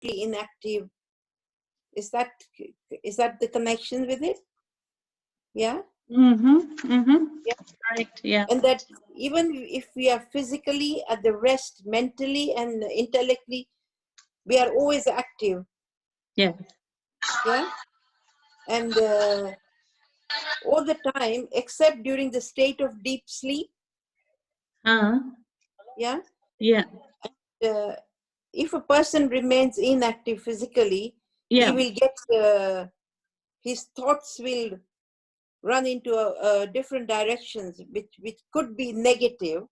inactive. Is that the connection with it? Yeah. Yeah. Right. Yeah. And that even if we are physically at the rest, mentally and intellectually, we are always active. Yeah. Yeah. And all the time, except during the state of deep sleep. Yeah. Yeah. If a person remains inactive physically, Yeah. he will get his thoughts will run into different directions, which could be negative.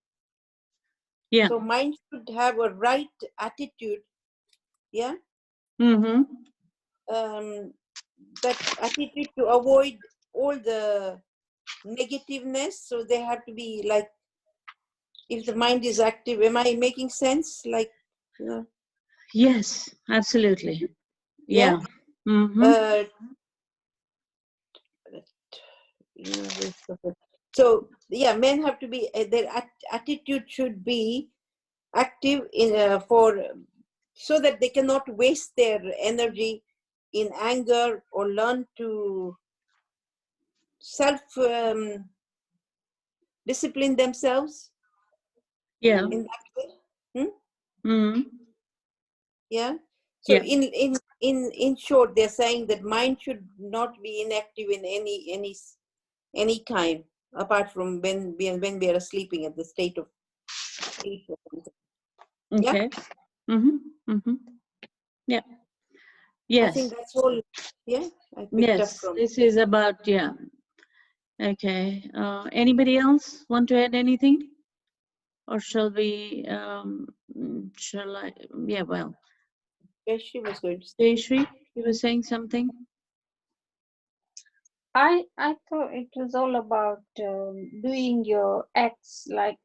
Yeah. So mind should have a right attitude. Yeah. That attitude to avoid all the negativeness. So they have to be like, if the mind is active, am I making sense? Like, yes, absolutely. yeah. So yeah, men have to be, their attitude should be active in so that they cannot waste their energy in anger, or learn to self discipline themselves. Yeah. In that way. Yeah. So Yeah. in short, they're saying that mind should not be inactive in any time, apart from when we are sleeping, at the state of sleep or something. Okay. Yeah. Yeah. Yes. I think that's all. Yeah. I picked up from. This is about, yeah. Okay. Anybody else want to add anything? Or shall we, shall I? Yeah, well. She was going to say. Shree, you were saying something? I thought it was all about doing your acts, like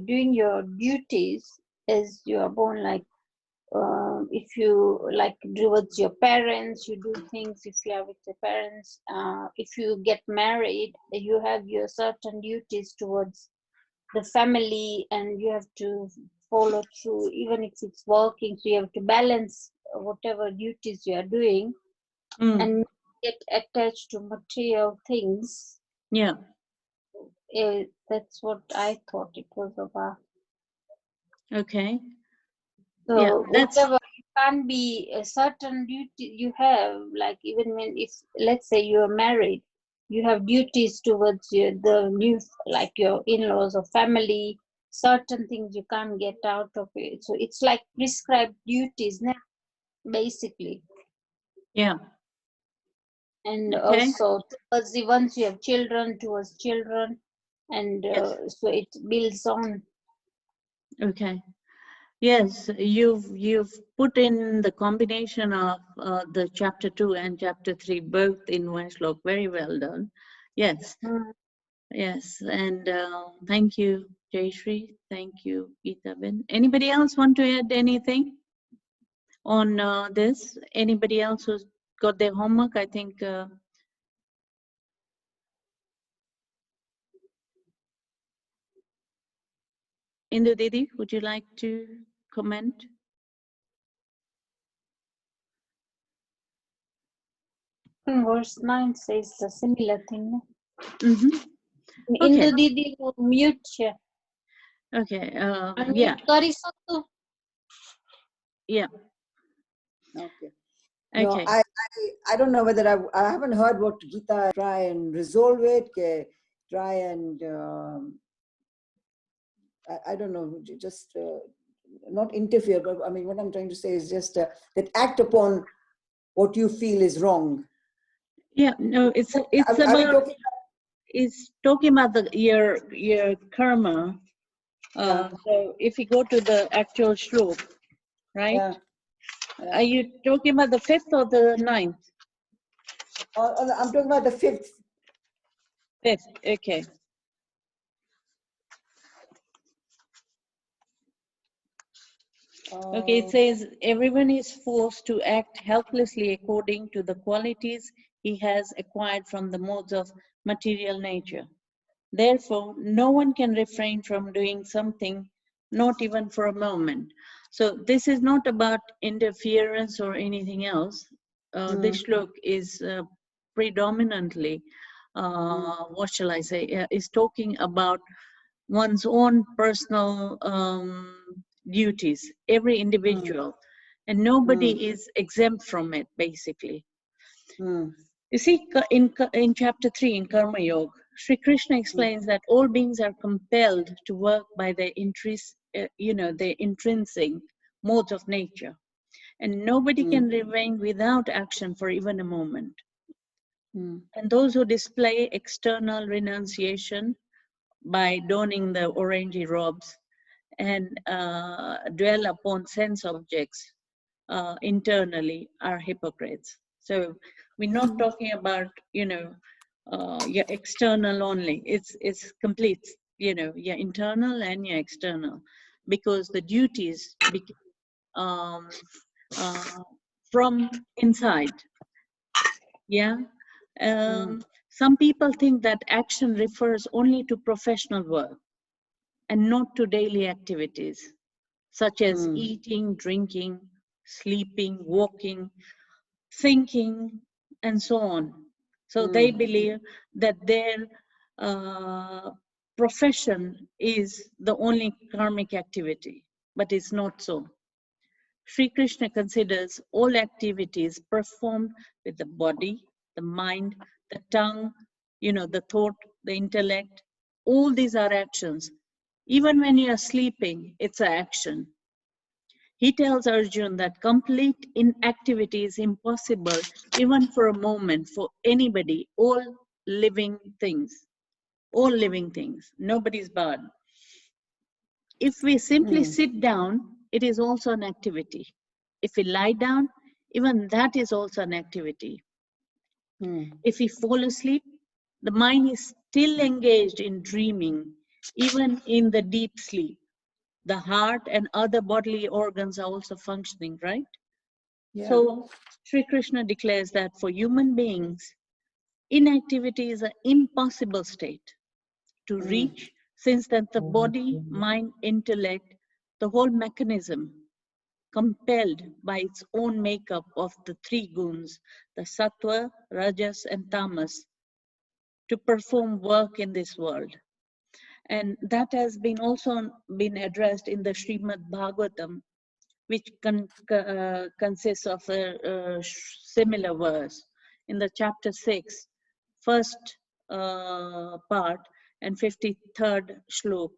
doing your duties as you are born. Like if you like towards your parents, you do things. If you are with your parents, if you get married, you have your certain duties towards the family, and you have to follow through, even if it's working. So you have to balance whatever duties you are doing, and get attached to material things. Yeah. That's what I thought it was about. Okay. So yeah, whatever, you can't be a certain duty you have, like even when, if let's say you are married, you have duties towards the new, like your in-laws or family. Certain things you can't get out of it. So it's like prescribed duties now, basically. Yeah. And okay. also towards the, once you have children, towards children, and so it builds on. Okay. Yes, you've put in the combination of the chapter 2 and chapter 3 both in one slok. Very well done. Yes. Yes, and thank you, Jayshree. Thank you, Gita Ben. Anybody else want to add anything on this? Anybody else who's got their homework? I think Indu Didi, would you like to comment? Verse 9 says a similar thing. Okay. Indu Didi, mute here. Okay. Yeah. Yeah. Okay. Okay. No, I don't know whether I haven't heard what Gita try and resolve it, try and I don't know, just not interfere, but I mean what I'm trying to say is just that act upon what you feel is wrong. Yeah, no, it's talking about your karma. So if you go to the actual shlok, right? Yeah. Are you talking about the 5th or the 9th? I'm talking about the 5th. 5th, okay. Okay, it says, everyone is forced to act helplessly according to the qualities he has acquired from the modes of material nature. Therefore, no one can refrain from doing something, not even for a moment. So this is not about interference or anything else. This shlok is predominantly, what shall I say, is talking about one's own personal duties, every individual, and nobody is exempt from it, basically. You see, in chapter 3, in Karma Yoga, Sri Krishna explains that all beings are compelled to work by their their intrinsic modes of nature, and nobody can remain without action for even a moment. And those who display external renunciation by donning the orangey robes and dwell upon sense objects internally are hypocrites. So we're not talking about, your external only. It's complete, your internal and your external, because the duties from inside. Yeah. Some people think that action refers only to professional work and not to daily activities, such as eating, drinking, sleeping, walking, thinking, and so on. So they believe that their profession is the only karmic activity, but it's not so. Sri Krishna considers all activities performed with the body, the mind, the tongue, the thought, the intellect. All these are actions. Even when you are sleeping, it's an action. He tells Arjuna that complete inactivity is impossible even for a moment for anybody, all living things. Nobody's barred. If we simply sit down, it is also an activity. If we lie down, even that is also an activity. If we fall asleep, the mind is still engaged in dreaming, even in the deep sleep. The heart and other bodily organs are also functioning, right? Yeah. So Sri Krishna declares that for human beings, inactivity is an impossible state to reach, since that the body, mind, intellect, the whole mechanism, compelled by its own makeup of the three guns, the sattva, rajas, and tamas, to perform work in this world. And that has been also been addressed in the Srimad Bhagavatam, which consists of a similar verse in the chapter 6, first part and 53rd shlok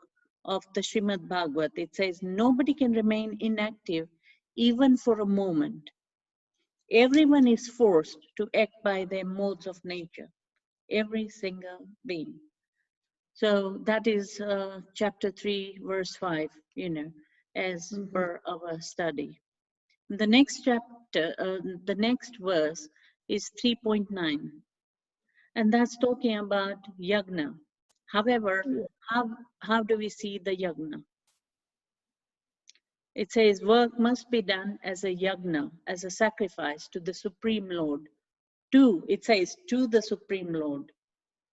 of the Srimad Bhagavad. It says, nobody can remain inactive even for a moment. Everyone is forced to act by their modes of nature, every single being. So that is chapter 3, verse 5, as per our study. The next chapter, the next verse is 3.9, and that's talking about yagna. However, how do we see the yagna? It says work must be done as a yagna, as a sacrifice to the Supreme Lord. It says to the Supreme Lord.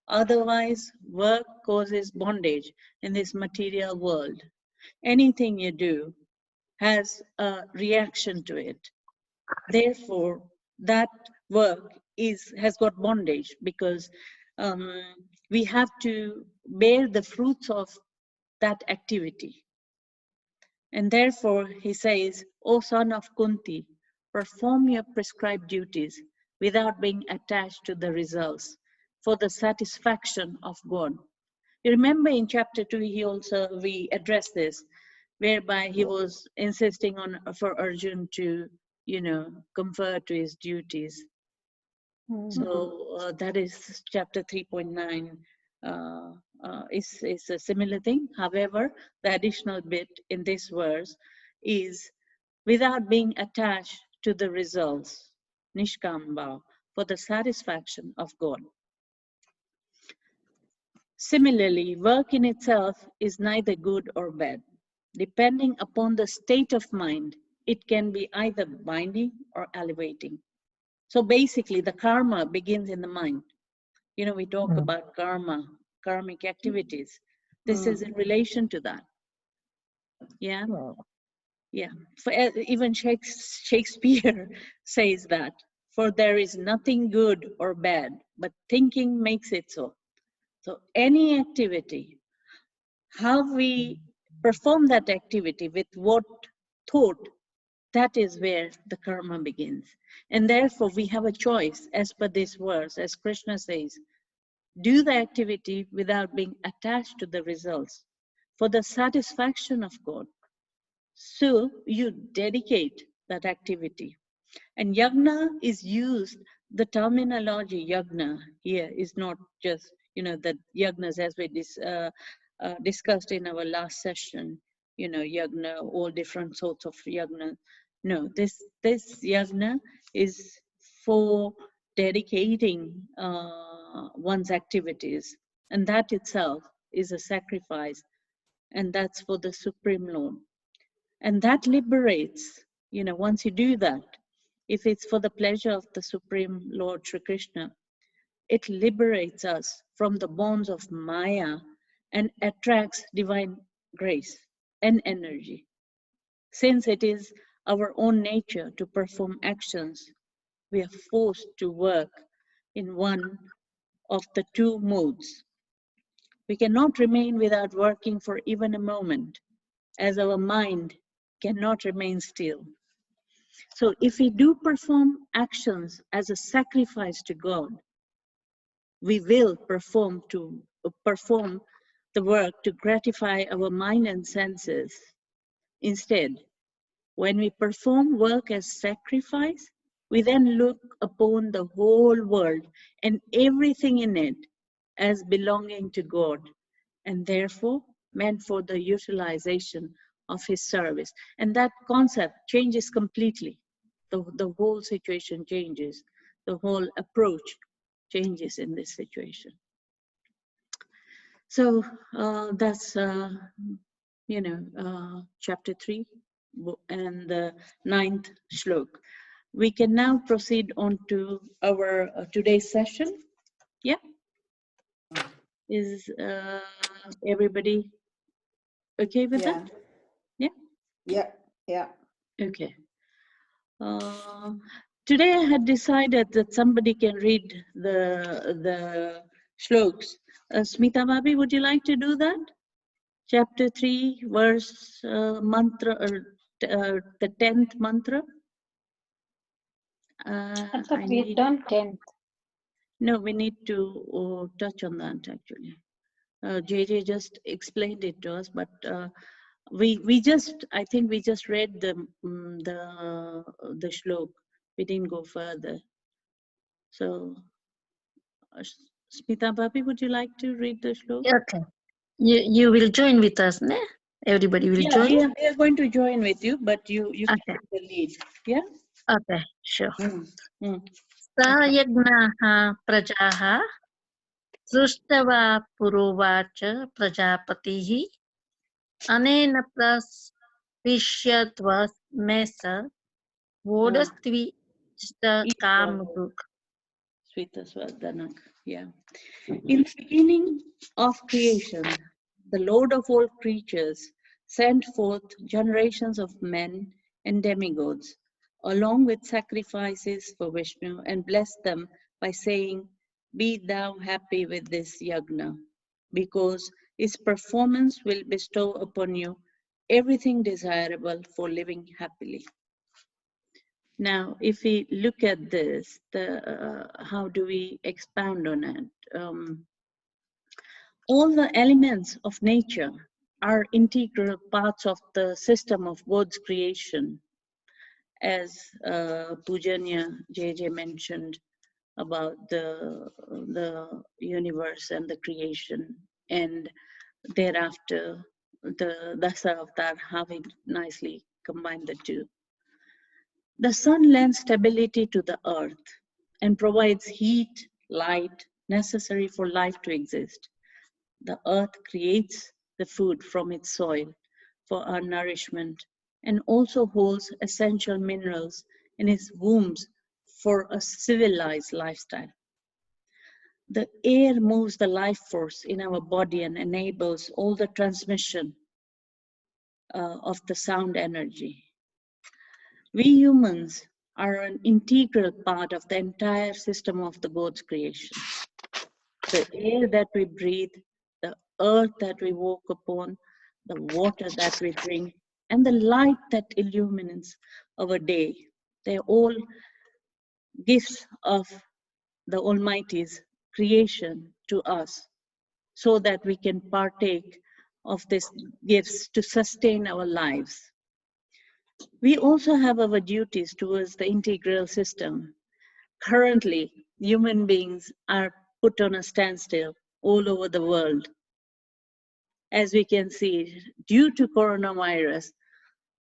Otherwise, work causes bondage in this material world. Anything you do has a reaction to it. Therefore, that work has got bondage, because we have to bear the fruits of that activity. And therefore, he says, O son of Kunti, perform your prescribed duties without being attached to the results, for the satisfaction of God. You remember in chapter 2, we addressed this, whereby he was insisting for Arjuna to, confer to his duties. So that is chapter 3.9. Is a similar thing. However, the additional bit in this verse is without being attached to the results, nishkamba, for the satisfaction of God. Similarly, work in itself is neither good or bad. Depending upon the state of mind, it can be either binding or elevating. So basically, the karma begins in the mind. We talk about karma, karmic activities. This is in relation to that. Yeah. Yeah, even Shakespeare says that, for there is nothing good or bad, but thinking makes it so. So any activity, how we perform that activity with what thought, that is where the karma begins. And therefore we have a choice, as per this verse, as Krishna says, do the activity without being attached to the results for the satisfaction of God. So you dedicate that activity. And yagna is used, the terminology yagna here is not just, the yagnas as we discussed in our last session, yagna, all different sorts of yagna. No, this yagna is for dedicating one's activities, and that itself is a sacrifice, and that's for the Supreme Lord. And that liberates, once you do that, if it's for the pleasure of the Supreme Lord Shri Krishna, it liberates us from the bonds of Maya and attracts divine grace and energy. Since it is our own nature to perform actions, we are forced to work in one of the two modes. We cannot remain without working for even a moment, as our mind cannot remain still. So if we do perform actions as a sacrifice to God, we will perform the work to gratify our mind and senses. Instead, when we perform work as sacrifice, we then look upon the whole world and everything in it as belonging to God, and therefore meant for the utilization of His service. And that concept changes completely. The whole situation changes. The whole approach changes in this situation. So that's, chapter 3 and the 9th shlok. We can now proceed on to our today's session. Yeah. Is everybody okay with that? Yeah. Yeah. Yeah. Okay. Today I had decided that somebody can read the shloks. Smita Bhabi, would you like to do that? Chapter 3, verse mantra, the 10th mantra. I thought we had done 10th. No, we need to touch on that actually. JJ just explained it to us, but I think we just read the shlok. We didn't go further. So, Smita Bhabi, would you like to read the shlok? Okay. You will join with us, ne? Everybody will join? Yeah, we are going to join with you, but you okay. can take the lead. Yeah? Okay, sure. Mm. Sayagnaha prajaha srushtava purovacha prajapatihi anena prasvishyatva mesa vodastvi kamduk. Yeah. In the beginning of creation, the Lord of all creatures sent forth generations of men and demigods, along with sacrifices for Vishnu, and blessed them by saying, "Be thou happy with this yagna, because its performance will bestow upon you everything desirable for living happily." Now, if we look at this, how do we expand on it? All the elements of nature are integral parts of the system of God's creation, as Pujanya JJ mentioned about the universe and the creation, and thereafter the Dasa Avatar, having nicely combined the two. The sun lends stability to the earth and provides heat, light necessary for life to exist. The earth creates the food from its soil for our nourishment and also holds essential minerals in its wombs for a civilized lifestyle. The air moves the life force in our body and enables all the transmission of the sound energy. We humans are an integral part of the entire system of the God's creation. The air that we breathe, the earth that we walk upon, the water that we drink, and the light that illumines our day. They're all gifts of the Almighty's creation to us, so that we can partake of these gifts to sustain our lives. We also have our duties towards the integral system. Currently, human beings are put on a standstill all over the world. As we can see, due to coronavirus,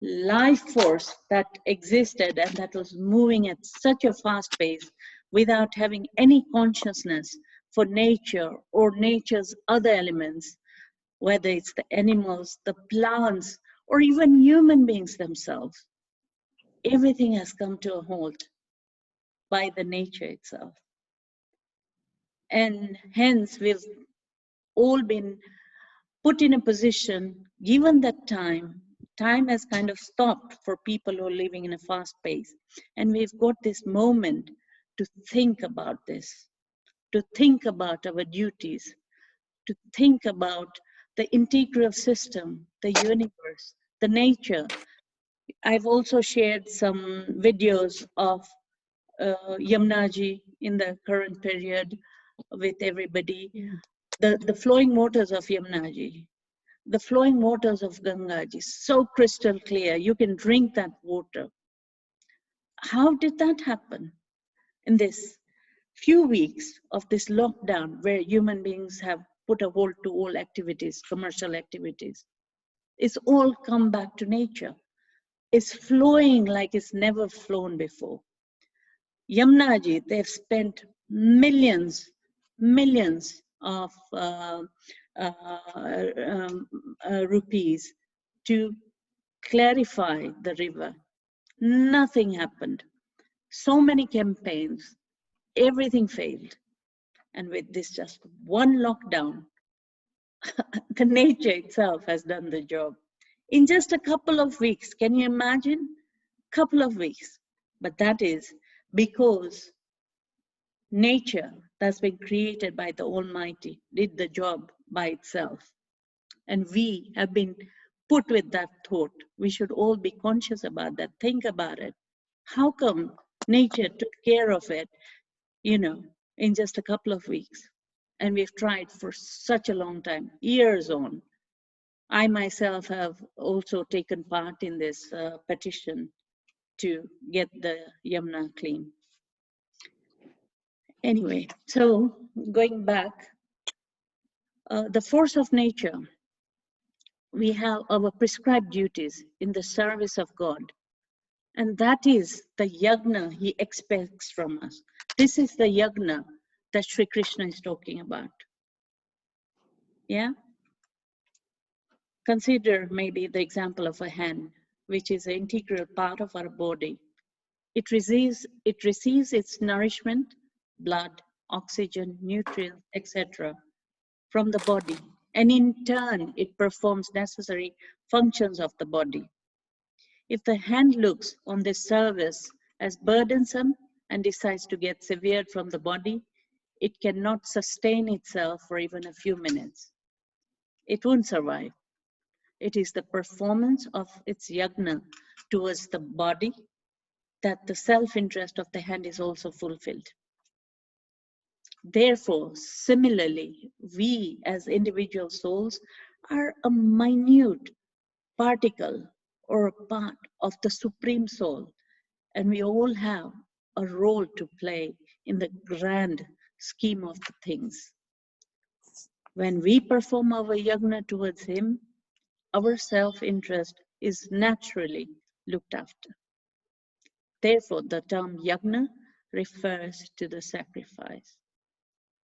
life force that existed and that was moving at such a fast pace without having any consciousness for nature or nature's other elements, whether it's the animals, the plants, or even human beings themselves, everything has come to a halt by the nature itself. And hence we've all been put in a position, given that time has kind of stopped for people who are living in a fast pace. And we've got this moment to think about this, to think about our duties, to think about the integral system, the universe, the nature. I've also shared some videos of Yamnaji in the current period with everybody. The flowing waters of Yamnaji, the flowing waters of Gangaji, so crystal clear, you can drink that water. How did that happen? In this few weeks of this lockdown, where human beings have put a halt to all activities, commercial activities, it's all come back to nature. It's flowing like it's never flown before. Yamnaji, they've spent millions of rupees to clarify the river. Nothing happened. So many campaigns, everything failed. And with this just one lockdown, the nature itself has done the job. In just a couple of weeks, can you imagine? Couple of weeks. But that is because nature that's been created by the Almighty did the job by itself. And we have been put with that thought. We should all be conscious about that, think about it. How come nature took care of it, in just a couple of weeks? And we've tried for such a long time, years on. I myself have also taken part in this petition to get the Yamuna clean. Anyway, so going back, the force of nature, we have our prescribed duties in the service of God. And that is the yagna he expects from us. This is the yagna that Sri Krishna is talking about. Yeah? Consider maybe the example of a hand, which is an integral part of our body. It receives its nourishment, blood, oxygen, nutrients, etc. from the body. And in turn, it performs necessary functions of the body. If the hand looks on this service as burdensome and decides to get severed from the body, it cannot sustain itself for even a few minutes. It won't survive. It is the performance of its yagna towards the body that the self-interest of the hand is also fulfilled. Therefore, similarly, we as individual souls are a minute particle or a part of the Supreme Soul, and we all have a role to play in the grand scheme of the things. When we perform our yagna towards Him, our self-interest is naturally looked after. Therefore, the term yagna refers to the sacrifice.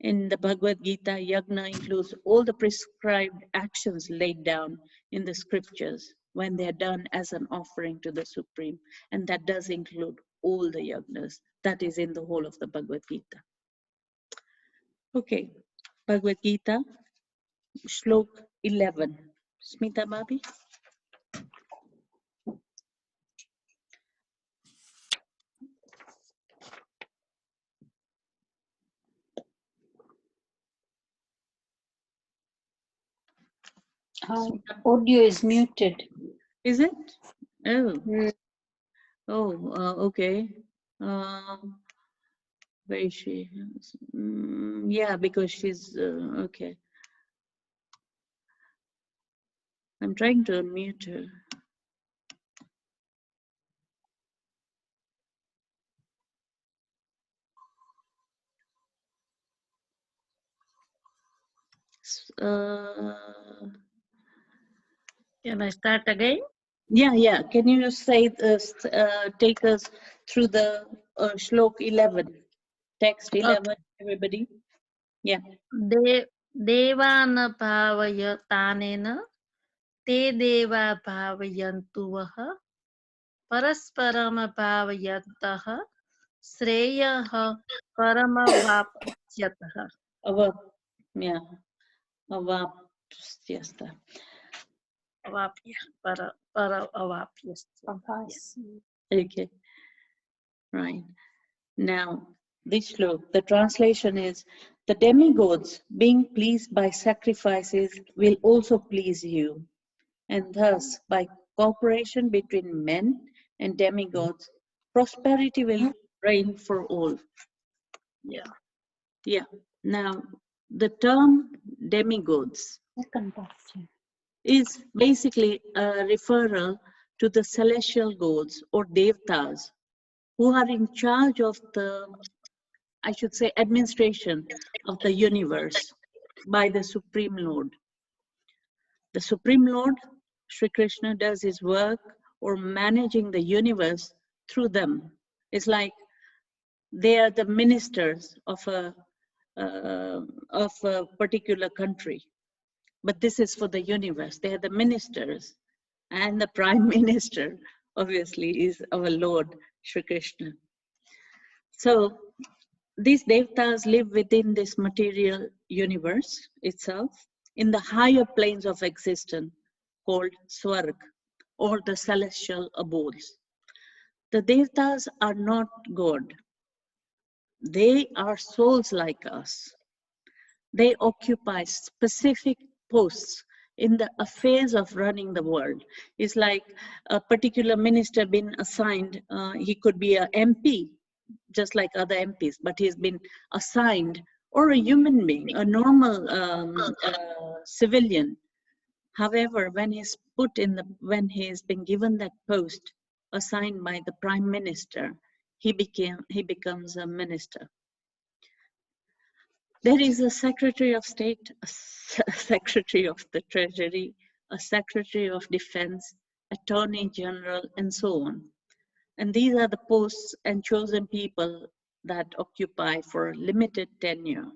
In the Bhagavad Gita, yagna includes all the prescribed actions laid down in the scriptures when they are done as an offering to the Supreme. And that does include all the yagnas. That is in the whole of the Bhagavad Gita. Okay, Bhagavad Gita, Shlok 11. Smita Bhabi. Audio is muted. Is it? Oh, Mm. okay. Where is she? Yeah, because she's okay. I'm trying to unmute her. Can I start again? Yeah. Can you say take us through the shlok 11, text 11, everybody? Yeah. देवान भावय तानेन ते देवा भावयन्तु वः परस्परम भावयन्तः श्रेयः परमवाप्स्यतः. Yeah. Avapsyasta. Avapya, para avapyasya. Avas. Okay. Right. Now, this shlok, the translation is, the demigods, being pleased by sacrifices, will also please you. And thus, by cooperation between men and demigods, prosperity will reign for all. Yeah. Now, the term demigods is basically a referral to the celestial gods or devtas who are in charge of the, I should say, administration of the universe by the Supreme Lord. The Supreme Lord, Sri Krishna, does his work or managing the universe through them. It's like they are the ministers of a particular country. But this is for the universe. They are the ministers. And the prime minister, obviously, is our Lord, Sri Krishna. So these devtas live within this material universe itself, in the higher planes of existence called Swarg, or the celestial abodes. The devtas are not God. They are souls like us. They occupy specific posts in the affairs of running the world. It's like a particular minister been assigned, he could be a MP, just like other MPs, but he's been assigned, or a human being, a normal civilian. However, when he's when he's been given that post assigned by the Prime Minister, he becomes a minister. There is a Secretary of State, a Secretary of the Treasury, a Secretary of Defense, Attorney General, and so on. And these are the posts and chosen people that occupy for a limited tenure.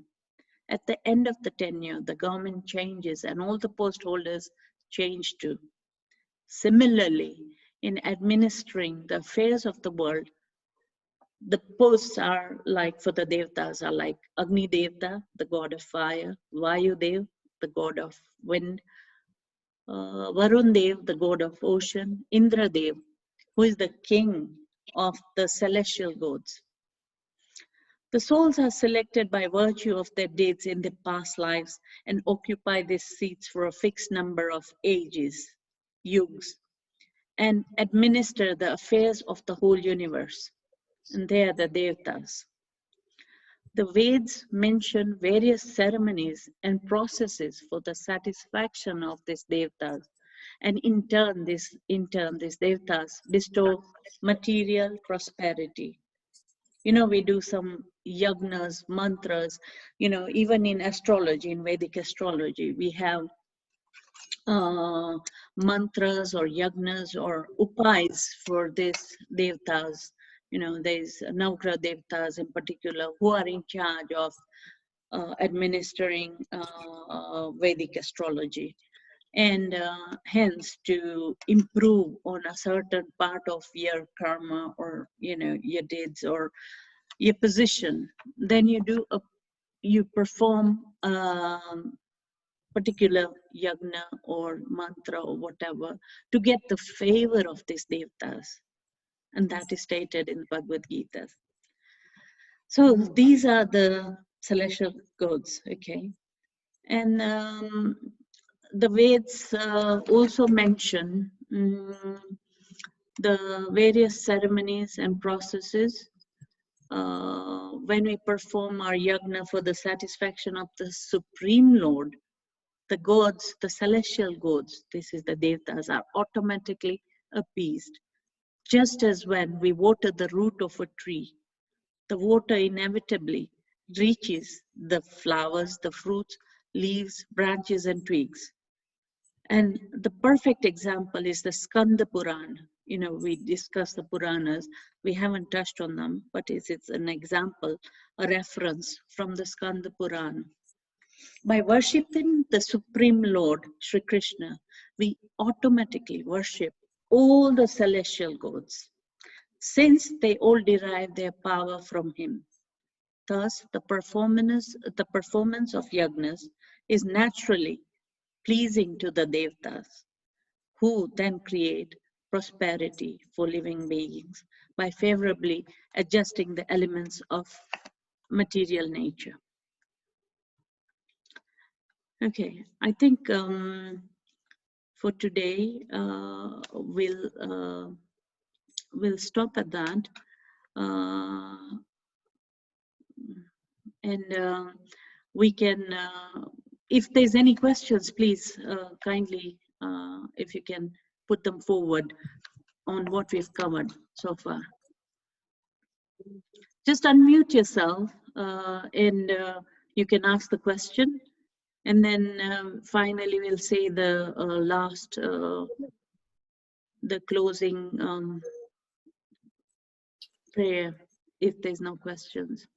At the end of the tenure, the government changes and all the post holders change too. Similarly, in administering the affairs of the world, the posts are like, for the devtas, are like Agni Devta, the god of fire, Vayu Dev, the god of wind, Varun Dev, the god of ocean, Indra Dev, who is the king of the celestial gods. The souls are selected by virtue of their deeds in their past lives and occupy these seats for a fixed number of ages, yugs, and administer the affairs of the whole universe. And they are the devtas. The Vedas mention various ceremonies and processes for the satisfaction of these devtas, and in turn, these devtas bestow material prosperity. You know, we do some yagnas, mantras, you know, even in astrology, in Vedic astrology, we have mantras or yagnas or upais for these devtas. You know, there's Navgra devtas in particular who are in charge of administering Vedic astrology. And hence, to improve on a certain part of your karma or, you know, your deeds or your position, then you perform particular yagna or mantra or whatever to get the favor of these devtas, and that is stated in Bhagavad Gita. So these are the celestial gods, okay, and the Veds also mention the various ceremonies and processes when we perform our yajna for the satisfaction of the Supreme Lord. The gods, the celestial gods, this is the devtas, are automatically appeased. Just as when we water the root of a tree, the water inevitably reaches the flowers, the fruits, leaves, branches, and twigs. And the perfect example is the Skanda Purana. You know, we discuss the Puranas, we haven't touched on them, but it's an example, a reference from the Skanda Purana. By worshipping the Supreme Lord, Sri Krishna, we automatically worship all the celestial gods, since they all derive their power from him. Thus, the performance of yagnas is naturally pleasing to the devtas, who then create prosperity for living beings by favorably adjusting the elements of material nature. Okay, I think for today we'll stop at that, and we can. If there's any questions, please kindly, if you can put them forward on what we've covered so far. Just unmute yourself and you can ask the question, and then finally we'll say the last, the closing prayer if there's no questions.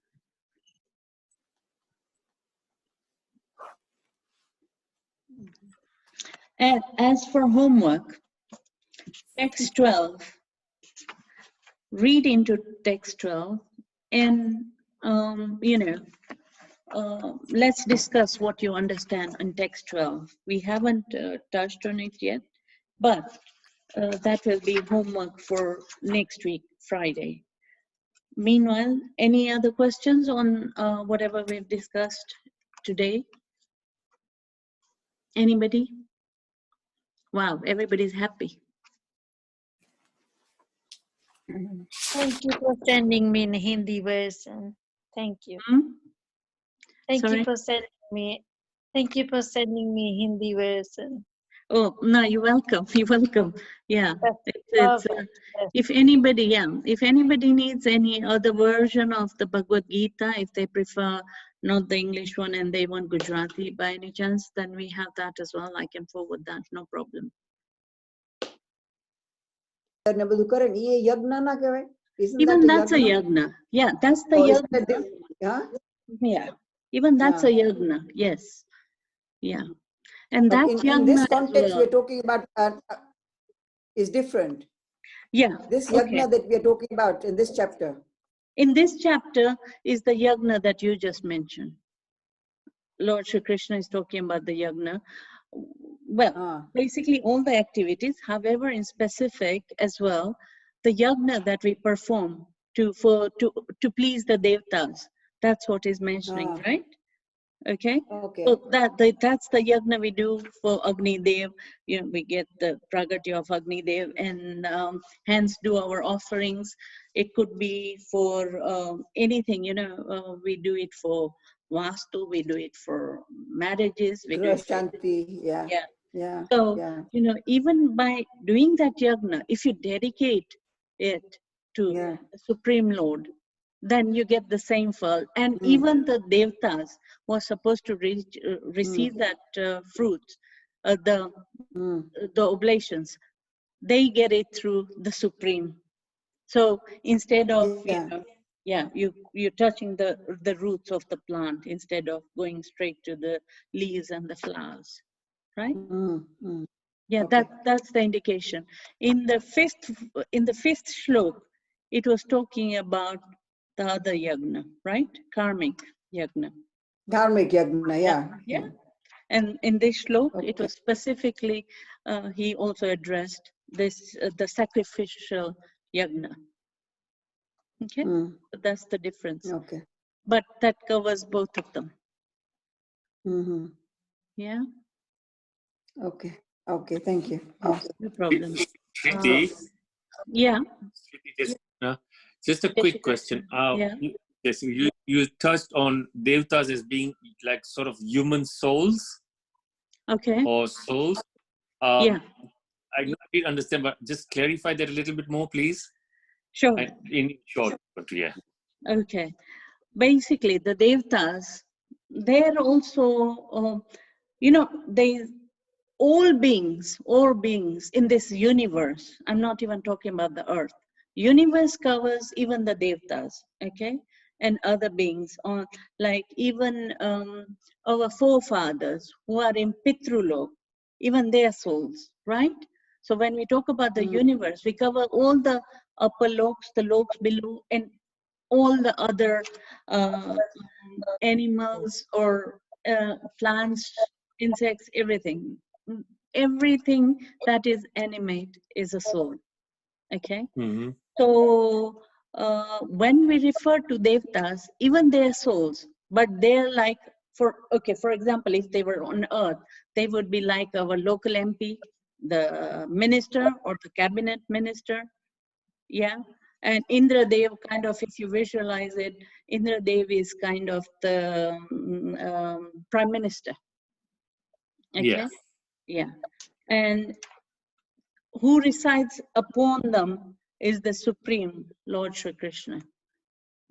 And as for homework, text 12, read into text 12, and you know, let's discuss what you understand in text 12. We haven't touched on it yet, but that will be homework for next week, Friday. Meanwhile, any other questions on whatever we've discussed today? Anybody? Wow, everybody's happy. Thank you for sending me in Hindi version. Thank you. Thank Sorry? you for sending me. Thank you for sending me Hindi version. Oh, no, you're welcome. You're welcome. Yeah. That's If anybody, if anybody needs any other version of the Bhagavad Gita, if they prefer not the English one and they want Gujarati by any chance, then we have that as well. I can forward that, no problem. Even that's a yagna. Yeah, that's the yagna. Yeah, even that's a yagna. Yes. Yeah. And that in this yagna context we're talking about is different. Yeah. This yagna that we are talking about in this chapter. In this chapter is the yagna that you just mentioned. Lord Shri Krishna is talking about the yagna. Well, basically all the activities, however, in specific as well, the yagna that we perform to please the devtas. That's what he's mentioning, right? Okay. Okay. So that's the yagna we do for Agni Dev. You know, we get the pragati of Agni Dev, and hence do our offerings. It could be for anything. You know, we do it for Vastu, we do it for marriages, we do it for Shanti, yeah. So, you know, even by doing that yagna, if you dedicate it to the Supreme Lord, then you get the same fall. And even the devtas who are supposed to receive that fruit, the oblations, they get it through the Supreme. So instead of, you're touching the roots of the plant instead of going straight to the leaves and the flowers, right? Yeah, okay. that's the indication. In the fifth shlok, it was talking about the other yagna, right? Karmic yagna. Karmic yagna, yeah. And in this shlok, it was specifically, he also addressed this, the sacrificial yagna. Okay, so that's the difference. Okay. But that covers both of them. Yeah. Okay. Okay. Thank you. Yes. No problem. Shruti, Yeah. just a quick question. Yeah. Yes, you touched on devtas as being like sort of human souls Okay. or souls. Yeah. I didn't understand, but just clarify that a little bit more, please. Sure. In short, but yeah. Okay. Basically, the devtas, they're also, they all beings in this universe. I'm not even talking about the earth. Universe covers even the devtas, okay, and other beings, on like even our forefathers who are in Pitrulok, even their souls, right? So when we talk about the universe, we cover all the upper loks, the loks below, and all the other animals or plants, insects, everything. Everything that is animate is a soul. Okay. Mm-hmm. So when we refer to devtas, even their souls, but they're like, for example, if they were on earth, they would be like our local MP, the minister or the cabinet minister. Yeah. And Indra Dev, kind of, if you visualize it, Indra Dev is kind of the prime minister. Okay. Yeah. Yeah. And who resides upon them is the Supreme Lord Shri Krishna,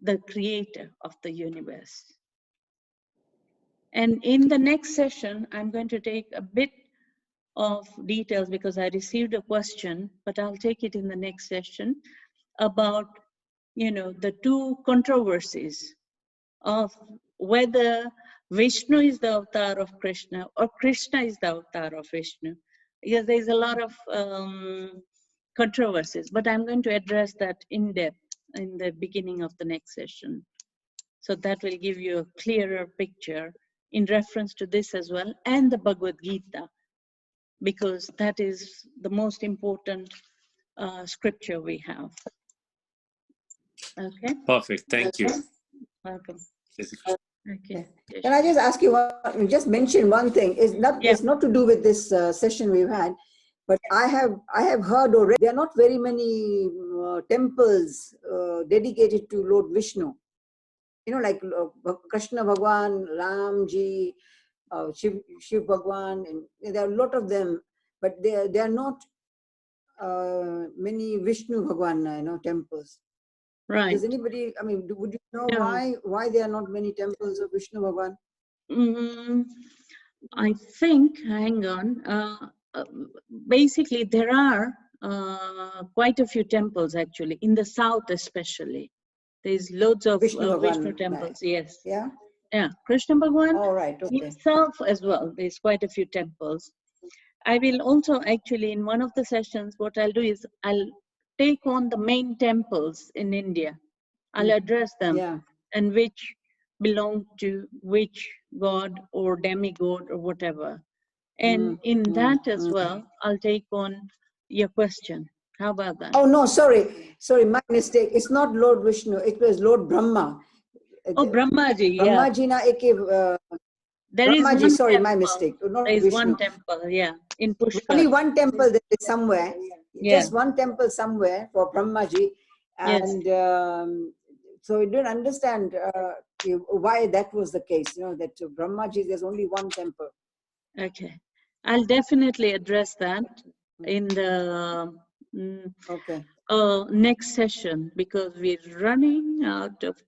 the creator of the universe. And in the next session, I'm going to take a bit of details because I received a question, but I'll take it in the next session about, the two controversies of whether Vishnu is the avatar of Krishna or Krishna is the avatar of Vishnu. Because there's a lot of controversies, but I'm going to address that in depth in the beginning of the next session. So that will give you a clearer picture in reference to this as well, and the Bhagavad Gita, because that is the most important scripture we have. Okay. Perfect. Thank you. Welcome. Yes. Okay. Can I just ask you just mention one thing? It's not to do with this session we've had, but I have heard or read there are not very many temples dedicated to Lord Vishnu. Like Krishna Bhagwan, Ramji, Shiv Bhagwan, and there are a lot of them, but they are not many Vishnu Bhagwan temples. Right. Does anybody, would you know Yeah. why there are not many temples of Vishnu Bhagwan? I think, hang on, basically there are quite a few temples actually, in the south especially. There's loads of Vishnu temples, yes. Yeah? Yeah, Krishna Bhagwan All right, okay. himself as well, there's quite a few temples. I will also actually, in one of the sessions, what I'll do is I'll take on the main temples in India. I'll address them and which belong to which god or demigod or whatever. And in that as well, I'll take on your question. How about that? Oh, no, sorry, my mistake. It's not Lord Vishnu, it was Lord Brahma. Oh, Brahmaji, yeah. Brahmaji na There is Brahmaji, one sorry, temple. my mistake. Not there is Vishnu. One temple, yeah, in Pushkar. Only one temple there is somewhere. Yeah. Just one temple somewhere for Brahmaji. And so we don't understand why that was the case, that Brahmaji, there's only one temple. Okay. I'll definitely address that in the next session, because we're running out of